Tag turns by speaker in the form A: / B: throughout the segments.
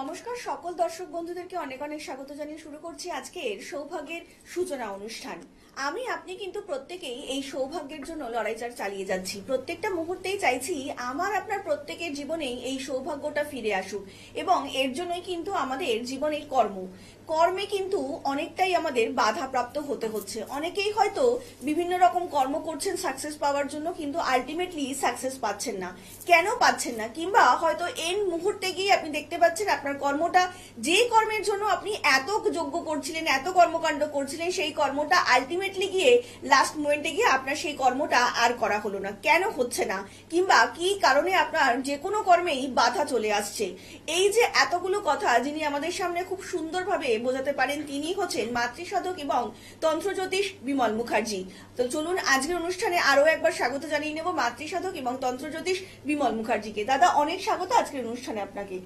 A: নমস্কার সকল দর্শক বন্ধুদেরকে অনেক অনেক স্বাগত জানিয়ে শুরু করছি আজকের সৌভাগ্যের সূচনা অনুষ্ঠান। আমি আপনি কিন্তু প্রত্যেকেই এই সৌভাগ্যের জন্য লড়াই চালিয়ে যাচ্ছি। প্রত্যেকটা মুহূর্তেই চাইছি আমার আপনার প্রত্যেকের জীবনেই এই সৌভাগ্যটা ফিরে আসুক, এবং এর জন্যই কিন্তু আমাদের জীবনের কর্মে কিন্তু অনেকটাই আমাদের বাধাপ্রাপ্ত হতে হচ্ছে। অনেকেই হয়তো বিভিন্ন রকম কর্ম করছেন সাকসেস পাওয়ার জন্য, কিন্তু আলটিমেটলি সাকসেস পাচ্ছেন না। কেন পাচ্ছেন না? কিংবা হয়তো এন্ড মুহূর্তে গিয়ে আপনি দেখতে পাচ্ছেন আপনার কর্মটা, যে কর্মের জন্য আপনি এত যজ্ঞ করছিলেন, এত কর্মকাণ্ড করছিলেন, সেই কর্মটা আলটিমেটলি গিয়ে লাস্ট মোমেন্টে গিয়ে আপনার সেই কর্মটা আর করা হলো না। কেন হচ্ছে না? কিংবা কি কারণে আপনার যে কোনো কর্মেই বাধা চলে আসছে? এই যে এতগুলো কথা যিনি আমাদের সামনে খুব সুন্দরভাবে বোঝাতে পারেন, তিনি হচ্ছেন মাতৃসাধক এবং তন্ত্রজ্যোতিষ বিমল মুখার্জি। তো চলুন আজকের অনুষ্ঠানে আরো একবার স্বাগত জানিয়ে নেব মাতৃসাধক এবং তন্ত্রজ্যোতিষ বিমল মুখার্জিকে। দাদা, অনেক স্বাগত আজকের অনুষ্ঠানে আপনাকে।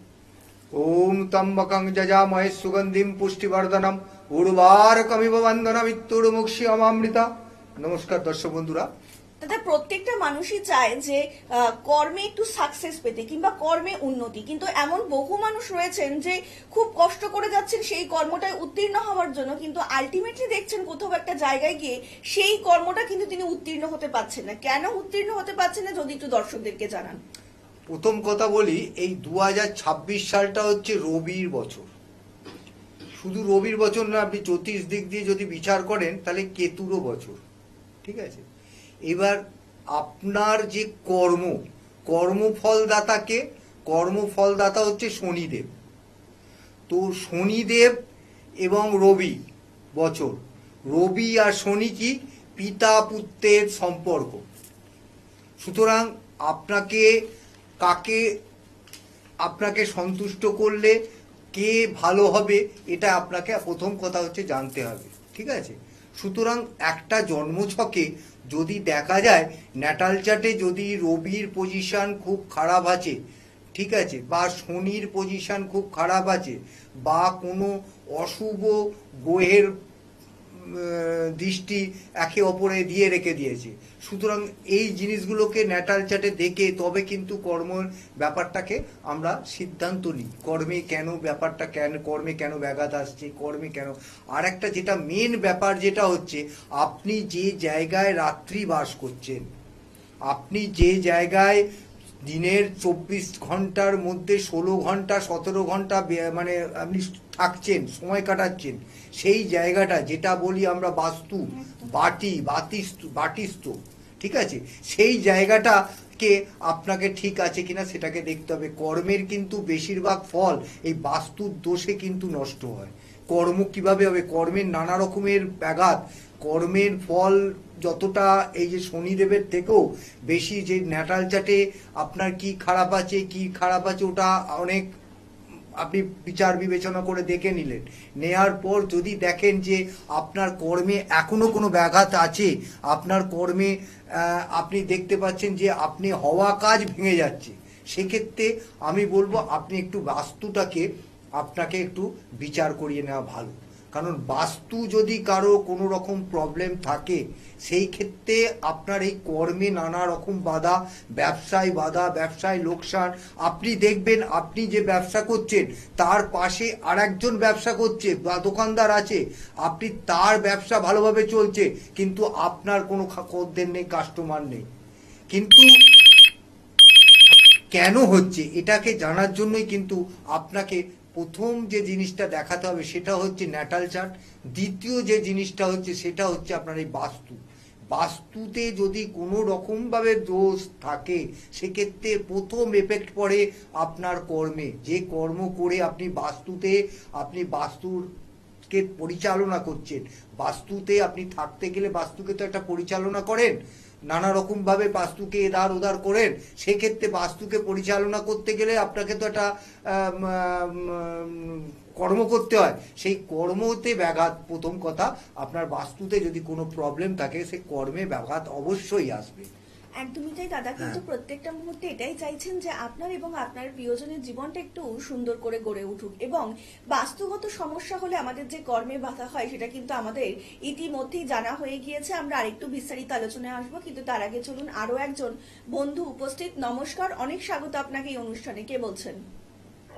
B: ওম ত্র্যম্বকং যজামহে সুগন্ধিম পুষ্টিবর্ধনম উর্বারকমিব বন্দনামিত্তুর্মুক্ষীয়মামৃতা। নমস্কার দর্শক বন্ধুরা।
A: দাদা, প্রত্যেকটা মানুষই চায় যে কর্মে একটু সাকসেস পেতে কিংবা কর্মে উন্নতি, কিন্তু এমন বহু মানুষ রয়েছেন যে খুব কষ্ট করে যাচ্ছেন সেই কর্মটায় উত্তীর্ণ হওয়ার জন্য, কিন্তু আলটিমেটলি দেখছেন কোথাও একটা জায়গায় গিয়ে সেই কর্মটা কিন্তু তিনি উত্তীর্ণ হতে পারছেন না। কেন উত্তীর্ণ হতে পারছেন না যদি একটু দর্শকদেরকে জানান।
B: প্রথম কথা বলি, এই 2026 সালটা হচ্ছে রবির বছর। শুধু রবির বছর না, আপনি জ্যোতিষ দিক দিয়ে যদি বিচার করেন তাহলে কেতুরও বছর। ঠিক আছে, এবার আপনার যে কর্মফলদাতাকে, কর্মফলদাতা হচ্ছে শনিদেব। তো শনিদেব এবং রবি বছর, রবি আর শনি কি পিতা পুত্রের সম্পর্ক। সুতরাং আপনাকে সন্তুষ্ট করলে কে ভালো হবে, এটা আপনাকে প্রথম কথা হচ্ছে জানতে হবে। ঠিক আছে, সুতরাং একটা জন্মছকে যদি দেখা যায় ন্যাটাল চার্টে যদি রবির পজিশন খুব খারাপ আছে, ঠিক আছে, বা শনির পজিশন খুব খারাপ আছে, বা কোনো অশুভ গ্রহের দৃষ্টি একে অপরে দিয়ে রেখে দিয়েছে, সুতরাং এই জিনিসগুলোকে ন্যাটাল চার্টে দেখে তবে কিন্তু কর্মের ব্যাপারটাকে আমরা সিদ্ধান্ত নিই। কর্মে কেন ব্যাঘাত আসছে, কর্মে কেন। আর একটা যেটা মেন ব্যাপার যেটা হচ্ছে, আপনি যে জায়গায় রাত্রি বাস করছেন, আপনি যে জায়গায় দিনের 24 ঘন্টার মধ্যে 16 ঘন্টা 17 ঘন্টা মানে আপনি থাকছেন, সময় কাটাচ্ছেন, সেই জায়গাটা যেটা বলি আমরা বাস্তু, বাটিস্থ, ঠিক আছে, সেই জায়গাটাকে আপনাকে ঠিক আছে কিনা সেটাকে দেখতে হবে। কর্মের কিন্তু বেশিরভাগ ফল এই বাস্তুর দোষে কিন্তু নষ্ট হয়। কর্ম কিভাবে হবে? কর্মের নানা রকমের ব্যাঘাত, কর্মের ফল যতটা এই যে শনিদেবের থেকেও বেশি যে ন্যাটাল চার্টে আপনার কি খারাপ আছে ওটা অনেক আপনি বিচার বিবেচনা করে দেখে নিলেন। নেয়ার পর যদি দেখেন যে আপনার কর্মে এখনো কোনো ব্যাঘাত আছে, আপনার কর্মে আপনি দেখতে পাচ্ছেন যে আপনি হওয়া কাজ ভেঙে যাচ্ছে, সেক্ষেত্রে আমি বলবো আপনি একটু আপনাকে একটু বিচার করিয়ে নেওয়া ভালো। কারণ বাস্তু যদি কারো কোনো রকম প্রবলেম থাকে, সেই ক্ষেত্রে আপনার এই কর্মে নানা রকম বাধা, ব্যবসায় লোকসান। আপনি দেখবেন আপনি যে ব্যবসা করছেন তার পাশে আর একজন ব্যবসা করছে বা দোকানদার আছে, আপনি তার ব্যবসা ভালোভাবে চলছে, কিন্তু আপনার কোনো খদ্দের নেই, কাস্টমার নেই। কিন্তু কেন হচ্ছে, এটাকে জানার জন্যই কিন্তু আপনাকে প্রথম যে জিনিসটা দেখাতে হবে সেটা হচ্ছে ন্যাটাল চার্ট। দ্বিতীয় যে জিনিসটা হচ্ছে সেটা হচ্ছে আপনার এই বাস্তুতে যদি কোনো রকমভাবে দোষ থাকে, সেক্ষেত্রে প্রথম এফেক্ট পড়ে আপনার কর্মে। যে কর্ম করে আপনি বাস্তুকে পরিচালনা করছেন, বাস্তুতে আপনি থাকতে গেলে বাস্তুকে তো একটা পরিচালনা করেন, নানা রকম ভাবে বাস্তুকে এধার ওধার করেন, সেক্ষেত্রে বাস্তুকে পরিচালনা করতে গেলে আপনাকে তো একটা কর্ম করতে হয়। সেই কর্মতে ব্যাঘাত, প্রথম কথা আপনার বাস্তুতে যদি কোনো প্রবলেম থাকে, সেই কর্মে ব্যাঘাত অবশ্যই আসবে।
A: একদমই তাই দাদা, কিন্তু প্রত্যেকটা মুহূর্তে এটাই চাইছেন যে আপনার এবং আপনার প্রিয়জনের জীবনটা একটু সুন্দর করে গড়ে উঠুক, এবং বাস্তুগত সমস্যা হলে আমাদের যে কর্মে বাধা হয় সেটা কিন্তু আমাদের ইতিমধ্যেই জানা হয়ে গিয়েছে। আমরা আরেকটু বিস্তারিত আলোচনায় আসবো, কিন্তু তার আগে চলুন আরো একজন বন্ধু উপস্থিত। নমস্কার, অনেক স্বাগত আপনাকে এই অনুষ্ঠানে। কে বলছেন?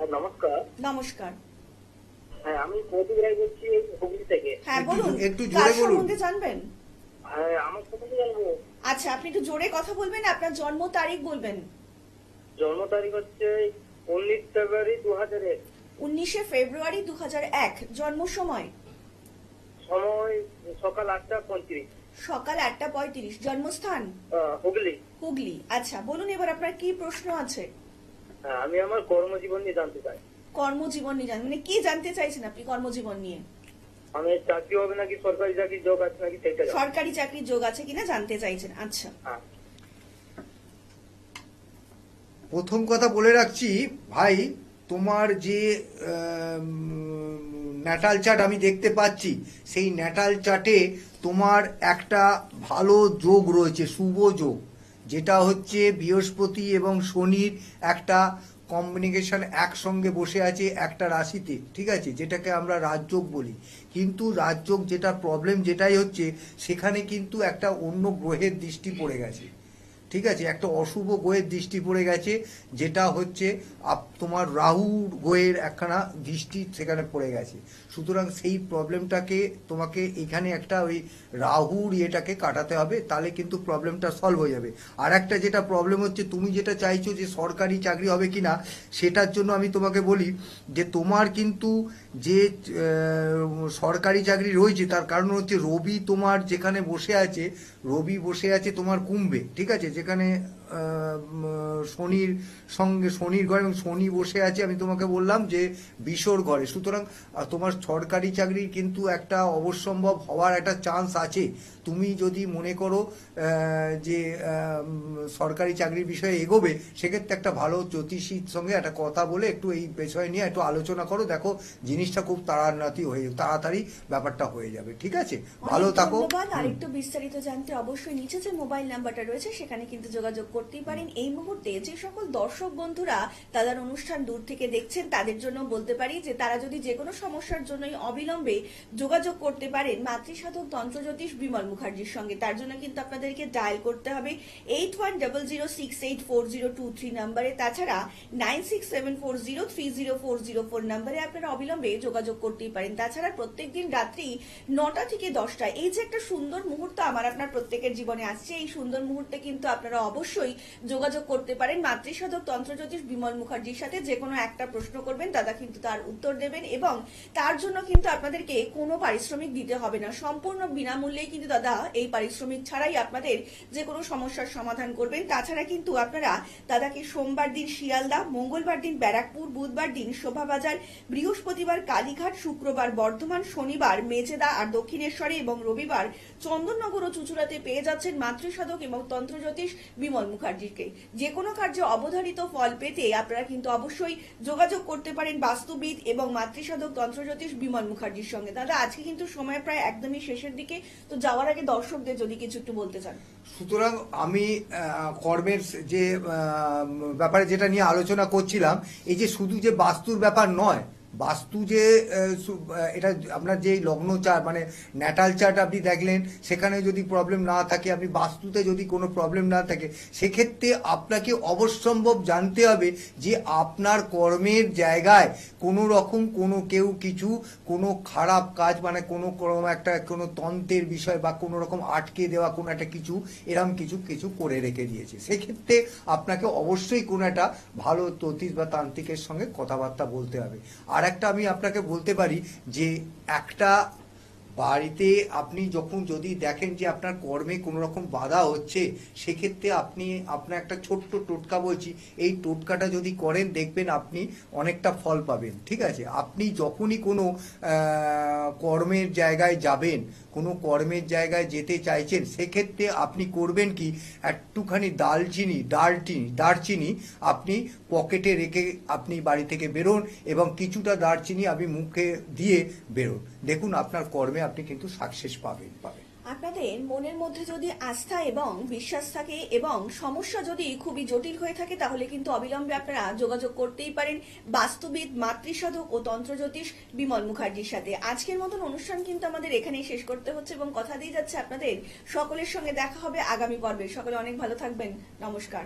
C: হ্যাঁ, নমস্কার।
A: নমস্কার।
C: হ্যাঁ, আমি প্রদীপ রায় বলছি হুগলি থেকে।
A: হ্যাঁ বলুন,
B: একটু
A: কার
B: জোরে বলুন।
A: সম্বন্ধে জানবেন?
C: হ্যাঁ, আমার সম্বন্ধে জানবো।
A: আচ্ছা, আপনি একটু জোরে কথা বলবেন, আপনার জন্ম তারিখ বলবেন।
C: জন্ম তারিখ হচ্ছে 19 ফেব্রুয়ারি 2001।
A: 19শে ফেব্রুয়ারি 2001। জন্ম সময়
C: সময় সকাল 8:35।
A: সকাল 8:35। জন্মস্থান
C: হুগলি।
A: হুগলি। আচ্ছা বলুন, এবার আপনার কি প্রশ্ন আছে?
C: হ্যাঁ, আমি আমার কর্মজীবন নিয়ে জানতে চাই।
A: কর্মজীবন নিয়ে মানে কি জানতে চাইছেন আপনি কর্মজীবন নিয়ে?
C: আমি চাকরি হবে নাকি সরকারি চাকরির যোগ আছে নাকি সেটা জানতে।
A: সরকারি চাকরির যোগ আছে কিনা জানতে চাইছেন। আচ্ছা,
C: হ্যাঁ।
B: প্রথম কথা বলে রাখছি ভাই, তোমার যে ন্যাটাল চার্ট আমি দেখতে পাচ্ছি, সেই ন্যাটাল চার্টে তোমার একটা ভালো যোগ রয়েছে, শুভ যোগ, যেটা হচ্ছে বৃহস্পতি এবং শনির একটা কম্বিনেশন একসঙ্গে বসে আছে একটা রাশিতে, ঠিক আছে, যেটাকে আমরা রাজযোগ বলি। কিন্তু রাজযোগ যেটা প্রবলেম যেটাই হচ্ছে, সেখানে কিন্তু একটা অন্য গ্রহের দৃষ্টি পড়ে গেছে, ঠিক আছে, একটা অশুভ গ্রহের দৃষ্টি পড়ে গেছে, যেটা হচ্ছে তোমার রাহু গ্রহের একখানা দৃষ্টি সেখানে পড়ে গেছে। সুতরাং সেই প্রবলেমটাকে তোমাকে এখানে একটা ওই রাহুর ইয়েটাকে কাটাতে হবে, তাহলে কিন্তু প্রবলেমটা সলভ হয়ে যাবে। আর একটা যেটা প্রবলেম হচ্ছে, তুমি যেটা চাইছো যে সরকারি চাকরি হবে কিনা, সেটার জন্য আমি তোমাকে বলি যে তোমার কিন্তু যে সরকারি চাকরি রয়েছে, তার কারণ হচ্ছে রবি তোমার যেখানে বসে আছে, রবি বসে আছে তোমার কুম্ভে, ঠিক আছে, যেখানে শনির সঙ্গে শনির ঘরে, এবং শনি বসে আছে আমি তোমাকে বললাম যে বিষর ঘরে। সুতরাং তোমার সরকারি চাকরির কিন্তু একটা অবশ্যম্ভব হওয়ার একটা চান্স আছে। তুমি যদি মনে করো যে সরকারি চাকরির বিষয়ে এগোবে, সেক্ষেত্রে একটা ভালো জ্যোতিষীর সঙ্গে একটা কথা বলে একটু এই বিষয় নিয়ে একটু আলোচনা করো, দেখো জিনিসটা খুব তাড়াতাড়ি ব্যাপারটা হয়ে যাবে, ঠিক আছে, ভালো
A: অনেক
B: থাকো।
A: ধন্যবাদ। আরেকটু বিস্তারিত জানতে অবশ্যই নিচে যে মোবাইল নাম্বারটা রয়েছে সেখানে কিন্তু যোগাযোগ করতেই পারেন। এই মুহূর্তে যে সকল দর্শক বন্ধুরা তাদের অনুষ্ঠান দূর থেকে দেখছেন, তাদের জন্য বলতে পারি যে তারা যদি যে কোনো সমস্যার জন্যই অবিলম্বে যোগাযোগ করতে পারেন মাতৃসাধক তন্ত্রজ্যোতিষ বিমল মুখার্জির সঙ্গে। তার জন্য কিন্তু আপনাদেরকে ডায়াল করতে হবে 8100684023 নাম্বারে। তাছাড়া 9674030404 নাম্বারে আপনারা অবিলম্বে যোগাযোগ করতেই পারেন। তাছাড়া প্রত্যেকদিন রাত্রি 9টা থেকে 10টা এই যে একটা সুন্দর মুহূর্ত আমার আপনার প্রত্যেকের জীবনে আসছে, এই সুন্দর মুহূর্তে কিন্তু আপনারা অবশ্যই যোগাযোগ করতে পারেন মাতৃসাধক তন্ত্রজ্যোতিষ বিমল মুখার্জির সাথে। যে কোনো একটা প্রশ্ন করবেন, দাদা কিন্তু তার উত্তর দেবেন, এবং তার জন্য কিন্তু আপনাদেরকে কোনো পারিশ্রমিক দিতে হবে না, সম্পূর্ণ বিনামূল্যেই কিন্তু দাদা এই পারিশ্রমিক ছাড়াই আপনাদের যে কোনো সমস্যার সমাধান করবেন। তাছাড়া কিন্তু আপনারা দাদাকে সোমবার দিন শিয়ালদা, মঙ্গলবার দিন ব্যারাকপুর, বুধবার দিন শোভাবাজার, বৃহস্পতিবার কালীঘাট, শুক্রবার বর্ধমান, শনিবার মেচেদা আর দক্ষিণেশ্বরে এবং রবিবার চন্দননগর ও চুচুড়াতে পেয়ে যাচ্ছেন মাতৃসাধক এবং তন্ত্রজ্যোতিষ বিমল মুখার্জিকে। যে কোনো কার্যে অবধারিত ফল পেতে আপনারা কিন্তু অবশ্যই যোগাযোগ করতে পারেন বাস্তুবিদ এবং মাতৃসাধক তন্ত্রজ্যোতিষ বিমল মুখার্জির সঙ্গে। দাদা আজকে কিন্তু সময় প্রায় একদমই শেষের দিকে, তো যাওয়ার আগে দর্শকদের যদি কিছু একটু বলতে চান।
B: সুতরাং আমি কর্মের যে ব্যাপারে যেটা নিয়ে আলোচনা করছিলাম, এই যে শুধু যে বাস্তুর ব্যাপার নয়, বাস্তু যে এটা আপনার যে লগ্ন চার্ট মানে ন্যাটাল চার্ট আপনি দেখলেন, সেখানে যদি প্রবলেম না থাকে, আপনি বাস্তুতে যদি কোনো প্রবলেম না থাকে, সেক্ষেত্রে আপনাকে অবশ্যম্ভব জানতে হবে যে আপনার কর্মের জায়গায় কোনো রকম কোনো কেউ কিছু কোনো খারাপ কাজ মানে কোনো একটা কোনো তন্ত্রের বিষয় বা কোনো রকম আটকে দেওয়া কোনো একটা কিছু এরকম কিছু করে রেখে দিয়েছে। সেক্ষেত্রে আপনাকে অবশ্যই কোনো একটা ভালো জ্যোতিষ বা তান্ত্রিকের সঙ্গে কথাবার্তা বলতে হবে। আর একটা আমি আপনাকে বলতে পারি যে একটা বাড়িতে আপনি যখন যদি দেখেন যে আপনার কর্মে কোনো রকম বাধা হচ্ছে, সেক্ষেত্রে আপনি আপনার একটা ছোট্ট টোটকা বলছি, এই টোটকাটা যদি করেন দেখবেন আপনি অনেকটা ফল পাবেন, ঠিক আছে। আপনি যখনই কোনো কর্মের জায়গায় যাবেন, কোনো কর্মের জায়গায় যেতে চাইছেন, সেক্ষেত্রে আপনি করবেন কি, একটুখানি দারচিনি আপনি পকেটে রেখে আপনি বাড়ি থেকে বেরোন, এবং কিছুটা দারচিনি আপনি মুখে দিয়ে বেরোন, দেখুন আপনার কর্মে আপনি কিন্তু সাকসেস পাবেন।
A: আপনাদের মনের মধ্যে যদি আস্থা এবং বিশ্বাস থাকে এবং সমস্যা যদি খুবই জটিল হয়ে থাকে, তাহলে কিন্তু অবিলম্বে আপনারা যোগাযোগ করতেই পারেন বাস্তুবিদ, মাতৃসাধক ও তন্ত্রজ্যোতিষ বিমল মুখার্জির সাথে। আজকের মতন অনুষ্ঠান কিন্তু আমাদের এখানেই শেষ করতে হচ্ছে, এবং কথা দিয়ে যাচ্ছে আপনাদের সকলের সঙ্গে দেখা হবে আগামী পর্বে। সকলে অনেক ভালো থাকবেন। নমস্কার।